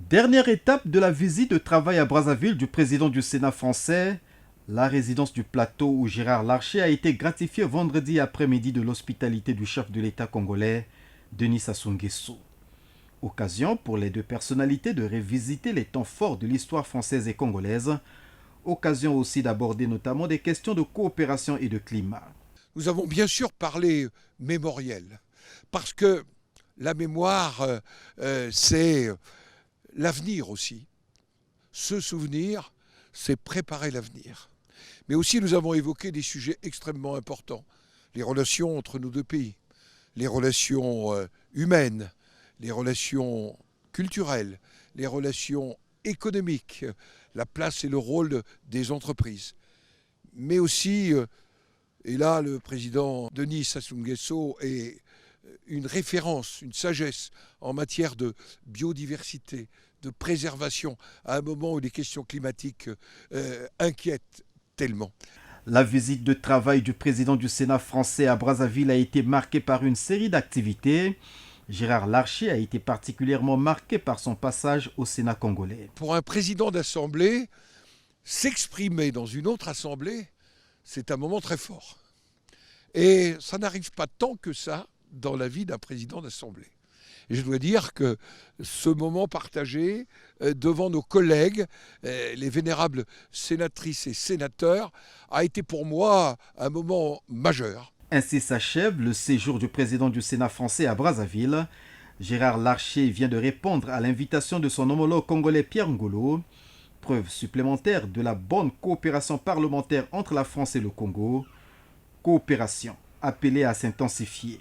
Dernière étape de la visite de travail à Brazzaville du président du Sénat français, la résidence du plateau où Gérard Larcher a été gratifié vendredi après-midi de l'hospitalité du chef de l'État congolais, Denis Sassou Nguesso. Occasion pour les deux personnalités de revisiter les temps forts de l'histoire française et congolaise, occasion aussi d'aborder notamment des questions de coopération et de climat. Nous avons bien sûr parlé mémoriel, parce que la mémoire, c'est l'avenir aussi. Se souvenir, c'est préparer l'avenir. Mais aussi, nous avons évoqué des sujets extrêmement importants. Les relations entre nos deux pays, les relations humaines, les relations culturelles, les relations économiques, la place et le rôle des entreprises. Mais aussi, et là, le président Denis Sassou Nguesso est une référence, une sagesse en matière de biodiversité, de préservation, à un moment où les questions climatiques inquiètent tellement. La visite de travail du président du Sénat français à Brazzaville a été marquée par une série d'activités. Gérard Larcher a été particulièrement marqué par son passage au Sénat congolais. Pour un président d'assemblée, s'exprimer dans une autre assemblée, c'est un moment très fort. Et ça n'arrive pas tant que ça dans la vie d'un président d'assemblée. Et je dois dire que ce moment partagé devant nos collègues, les vénérables sénatrices et sénateurs, a été pour moi un moment majeur. Ainsi s'achève le séjour du président du Sénat français à Brazzaville. Gérard Larcher vient de répondre à l'invitation de son homologue congolais Pierre Ngolo, preuve supplémentaire de la bonne coopération parlementaire entre la France et le Congo, coopération appelée à s'intensifier.